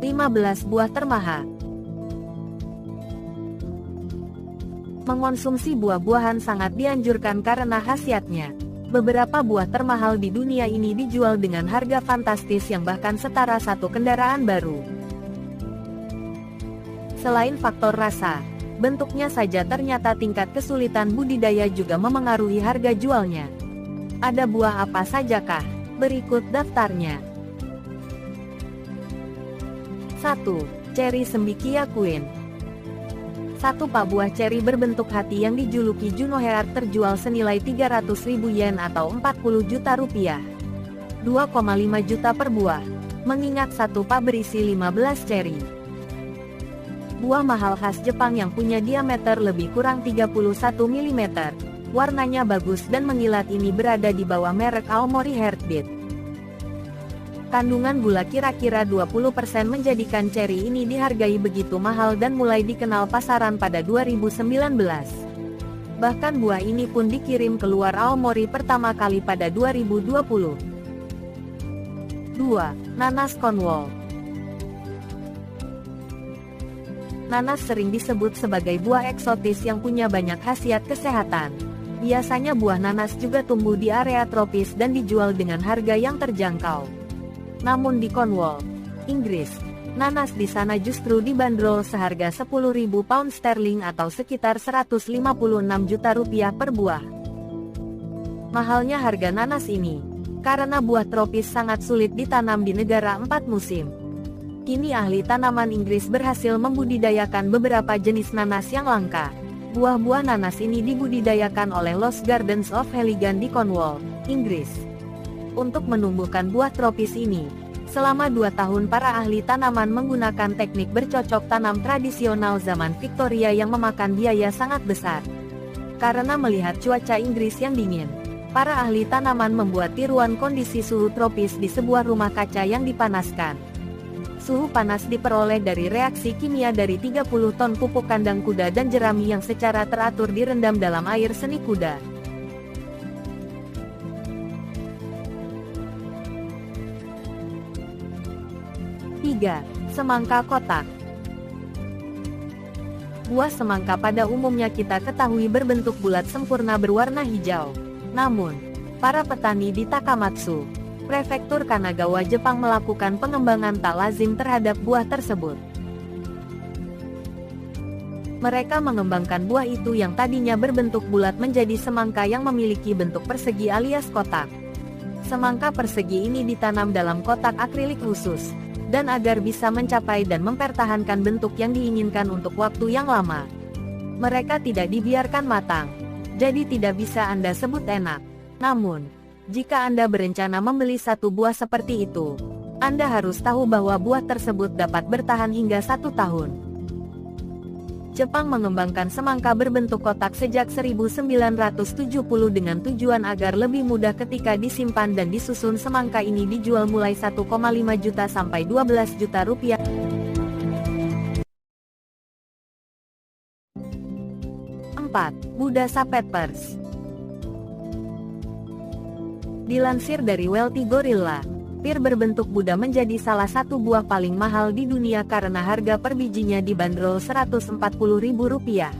15 buah termaha. Mengonsumsi buah-buahan sangat dianjurkan karena khasiatnya. Beberapa buah termahal di dunia ini dijual dengan harga fantastis yang bahkan setara satu kendaraan baru. Selain faktor rasa, bentuknya saja ternyata tingkat kesulitan budidaya juga memengaruhi harga jualnya. Ada buah apa sajakah? Berikut daftarnya. 1. Ceri Sembikia Queen. Satu pak buah ceri berbentuk hati yang dijuluki Juno Heart terjual senilai 300.000 yen atau 40 juta rupiah. 2,5 juta per buah. Mengingat satu pak berisi 15 ceri. Buah mahal khas Jepang yang punya diameter lebih kurang 31 mm. Warnanya bagus dan mengilat ini berada di bawah merek Aomori Heartbeat. Kandungan gula kira-kira 20% menjadikan ceri ini dihargai begitu mahal dan mulai dikenal pasaran pada 2019. Bahkan buah ini pun dikirim keluar Aomori pertama kali pada 2020. 2. Nanas Cornwall. Nanas sering disebut sebagai buah eksotis yang punya banyak khasiat kesehatan. Biasanya buah nanas juga tumbuh di area tropis dan dijual dengan harga yang terjangkau. Namun di Cornwall, Inggris, nanas di sana justru dibanderol seharga 10.000 pound sterling atau sekitar 156 juta rupiah per buah. Mahalnya harga nanas ini, karena buah tropis sangat sulit ditanam di negara 4 musim. Kini ahli tanaman Inggris berhasil membudidayakan beberapa jenis nanas yang langka. Buah-buah nanas ini dibudidayakan oleh Lost Gardens of Heligan di Cornwall, Inggris. Untuk menumbuhkan buah tropis ini, selama 2 tahun para ahli tanaman menggunakan teknik bercocok tanam tradisional zaman Victoria yang memakan biaya sangat besar. Karena melihat cuaca Inggris yang dingin, para ahli tanaman membuat tiruan kondisi suhu tropis di sebuah rumah kaca yang dipanaskan. Suhu panas diperoleh dari reaksi kimia dari 30 ton pupuk kandang kuda dan jerami yang secara teratur direndam dalam air seni kuda. 3. Semangka kotak. Buah semangka pada umumnya kita ketahui berbentuk bulat sempurna berwarna hijau. Namun, para petani di Takamatsu, Prefektur Kanagawa, Jepang melakukan pengembangan tak lazim terhadap buah tersebut. Mereka mengembangkan buah itu yang tadinya berbentuk bulat menjadi semangka yang memiliki bentuk persegi alias kotak. Semangka persegi ini ditanam dalam kotak akrilik khusus, dan agar bisa mencapai dan mempertahankan bentuk yang diinginkan untuk waktu yang lama. Mereka tidak dibiarkan matang, jadi tidak bisa Anda sebut enak. Namun, jika Anda berencana membeli satu buah seperti itu, Anda harus tahu bahwa buah tersebut dapat bertahan hingga 1 tahun. Jepang mengembangkan semangka berbentuk kotak sejak 1970 dengan tujuan agar lebih mudah ketika disimpan dan disusun. Semangka ini dijual mulai 1,5 juta sampai 12 juta rupiah. 4. Budasa Peppers. Dilansir dari Wealthy Gorilla, pir berbentuk Buddha menjadi salah satu buah paling mahal di dunia karena harga per bijinya dibanderol Rp140.000.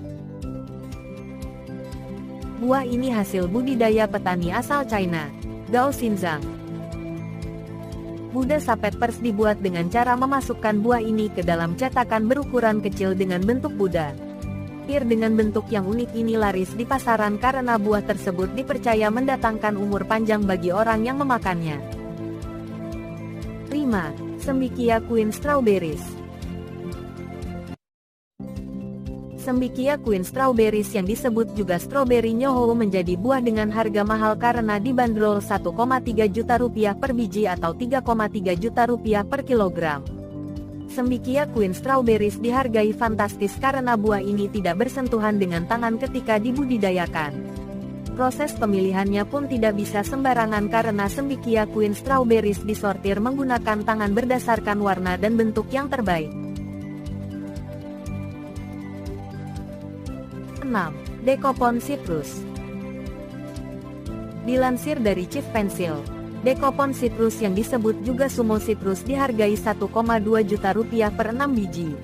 Buah ini hasil budidaya petani asal China, Gao Xinzang. Budasa Peppers dibuat dengan cara memasukkan buah ini ke dalam cetakan berukuran kecil dengan bentuk Buddha. Pir dengan bentuk yang unik ini laris di pasaran karena buah tersebut dipercaya mendatangkan umur panjang bagi orang yang memakannya. 5. Sembikia Queen Strawberries. Sembikia Queen Strawberries yang disebut juga Strawberry Nyoho menjadi buah dengan harga mahal karena dibanderol 1,3 juta rupiah per biji atau 3,3 juta rupiah per kilogram. Sembikia Queen Strawberries dihargai fantastis karena buah ini tidak bersentuhan dengan tangan ketika dibudidayakan. Proses pemilihannya pun tidak bisa sembarangan karena Sembikia Queen Strawberries disortir menggunakan tangan berdasarkan warna dan bentuk yang terbaik. 6. Decopon Citrus. Dilansir dari Chief Pencil, Dekopon citrus yang disebut juga sumo citrus dihargai 1,2 juta rupiah per 6 biji.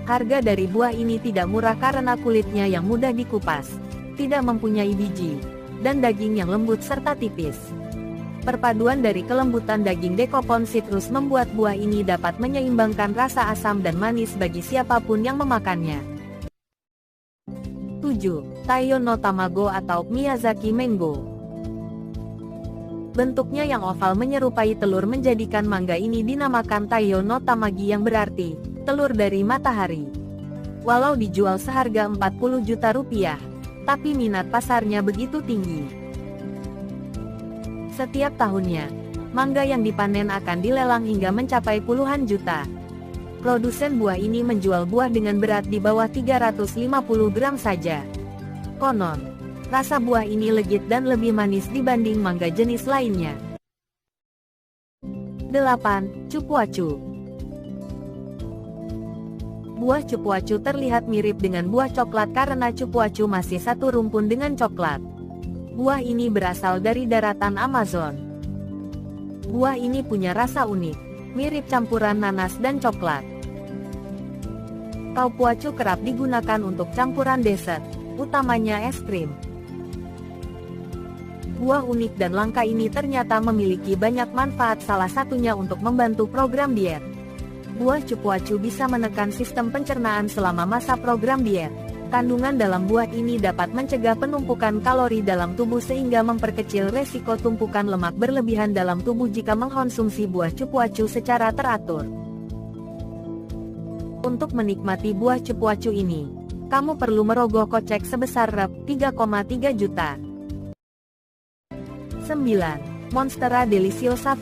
Harga dari buah ini tidak murah karena kulitnya yang mudah dikupas, tidak mempunyai biji, dan daging yang lembut serta tipis. Perpaduan dari kelembutan daging Dekopon citrus membuat buah ini dapat menyeimbangkan rasa asam dan manis bagi siapapun yang memakannya. 7. Taiyo no Tamago atau Miyazaki Mango. Bentuknya yang oval menyerupai telur menjadikan mangga ini dinamakan Taiyo no Tamagi yang berarti telur dari matahari. Walau dijual seharga 40 juta rupiah, tapi minat pasarnya begitu tinggi. Setiap tahunnya, mangga yang dipanen akan dilelang hingga mencapai puluhan juta. Produsen buah ini menjual buah dengan berat di bawah 350 gram saja. Konon, rasa buah ini legit dan lebih manis dibanding mangga jenis lainnya. 8. Cupuacu. Buah cupuacu terlihat mirip dengan buah coklat karena cupuacu masih satu rumpun dengan coklat. Buah ini berasal dari daratan Amazon. Buah ini punya rasa unik, mirip campuran nanas dan coklat. Cupuacu kerap digunakan untuk campuran dessert, utamanya es krim. Buah unik dan langka ini ternyata memiliki banyak manfaat, salah satunya untuk membantu program diet. Buah cupuacu bisa menekan sistem pencernaan selama masa program diet. Kandungan dalam buah ini dapat mencegah penumpukan kalori dalam tubuh sehingga memperkecil resiko tumpukan lemak berlebihan dalam tubuh jika mengkonsumsi buah cupuacu secara teratur. Untuk menikmati buah cupuacu ini, kamu perlu merogoh kocek sebesar Rp3,3 juta. 9. Monstera Deliciosa.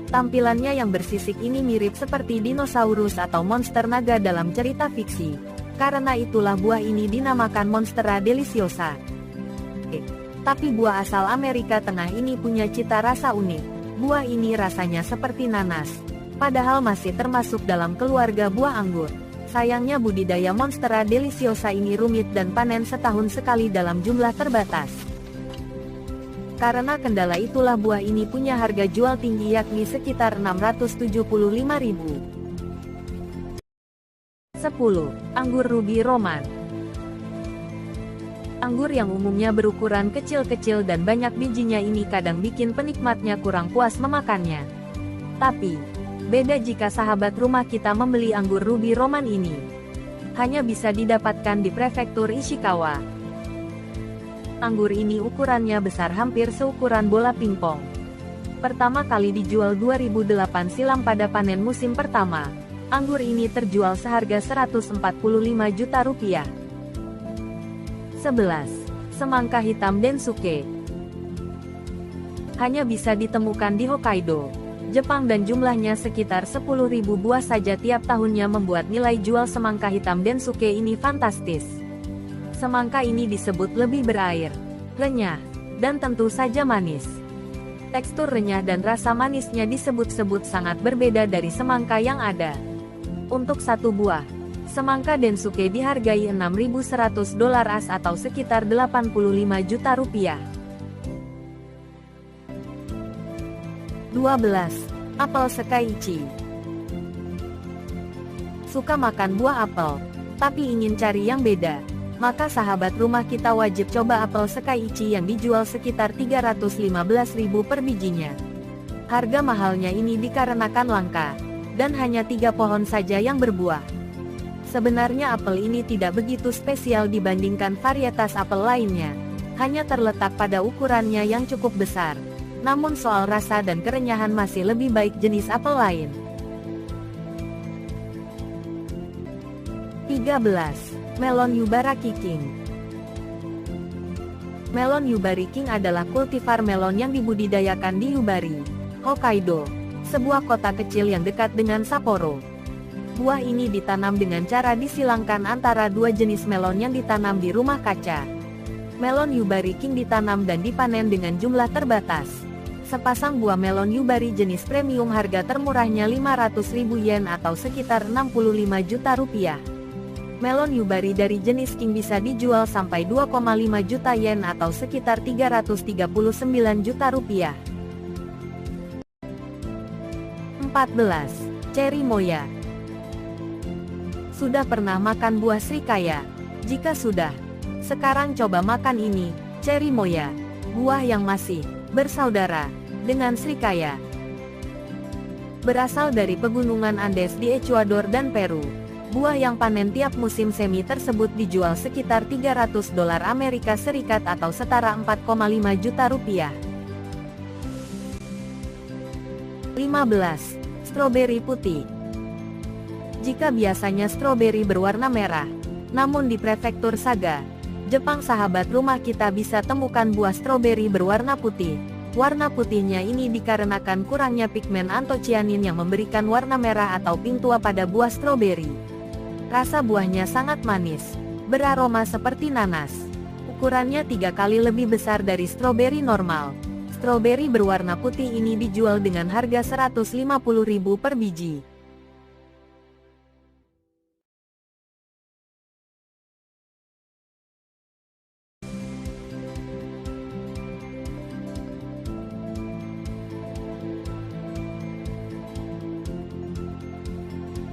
Tampilannya yang bersisik ini mirip seperti dinosaurus atau monster naga dalam cerita fiksi. Karena itulah buah ini dinamakan Monstera Deliciosa. Tapi buah asal Amerika Tengah ini punya cita rasa unik. Buah ini rasanya seperti nanas, padahal masih termasuk dalam keluarga buah anggur. Sayangnya budidaya Monstera Deliciosa ini rumit dan panen setahun sekali dalam jumlah terbatas. Karena kendala itulah buah ini punya harga jual tinggi yakni sekitar Rp675.000. 10. Anggur Ruby Roman. Anggur yang umumnya berukuran kecil-kecil dan banyak bijinya ini kadang bikin penikmatnya kurang puas memakannya. Tapi, beda jika sahabat rumah kita membeli anggur Ruby Roman ini. Hanya bisa didapatkan di prefektur Ishikawa. Anggur ini ukurannya besar hampir seukuran bola pingpong. Pertama kali dijual 2008 silam pada panen musim pertama. Anggur ini terjual seharga Rp145 juta. 11. Semangka hitam Densuke. Hanya bisa ditemukan di Hokkaido, Jepang dan jumlahnya sekitar 10.000 buah saja tiap tahunnya membuat nilai jual semangka hitam Densuke ini fantastis. Semangka ini disebut lebih berair, renyah, dan tentu saja manis. Tekstur renyah dan rasa manisnya disebut-sebut sangat berbeda dari semangka yang ada. Untuk satu buah, semangka Densuke dihargai $6.100 AS atau sekitar 85 juta rupiah. 12. Apel Sekaiichi. Suka makan buah apel, tapi ingin cari yang beda? Maka sahabat rumah kita wajib coba apel Sekaiichi yang dijual sekitar Rp315.000 per bijinya. Harga mahalnya ini dikarenakan langka, dan hanya 3 pohon saja yang berbuah. Sebenarnya apel ini tidak begitu spesial dibandingkan varietas apel lainnya, hanya terletak pada ukurannya yang cukup besar. Namun soal rasa dan kerenyahan masih lebih baik jenis apel lain. 13. Melon Yubaraki King. Melon Yubari King adalah kultivar melon yang dibudidayakan di Yubari, Hokkaido, sebuah kota kecil yang dekat dengan Sapporo. Buah ini ditanam dengan cara disilangkan antara dua jenis melon yang ditanam di rumah kaca. Melon Yubari King ditanam dan dipanen dengan jumlah terbatas. Sepasang buah melon Yubari jenis premium harga termurahnya 500.000 yen atau sekitar 65 juta rupiah. Melon Yubari dari jenis King bisa dijual sampai 2,5 juta yen atau sekitar 339 juta rupiah. 14. Cherry Moya. Sudah pernah makan buah srikaya? Jika sudah, sekarang coba makan ini, Cherry Moya. Buah yang masih bersaudara dengan srikaya. Berasal dari pegunungan Andes di Ecuador dan Peru. Buah yang panen tiap musim semi tersebut dijual sekitar $300 Amerika Serikat atau setara 4,5 juta rupiah. 15. Stroberi putih. Jika biasanya stroberi berwarna merah, namun di prefektur Saga, Jepang sahabat rumah kita bisa temukan buah stroberi berwarna putih. Warna putihnya ini dikarenakan kurangnya pigmen antocianin yang memberikan warna merah atau pink tua pada buah stroberi. Rasa buahnya sangat manis, beraroma seperti nanas. Ukurannya 3 kali lebih besar dari stroberi normal. Stroberi berwarna putih ini dijual dengan harga 150.000 per biji.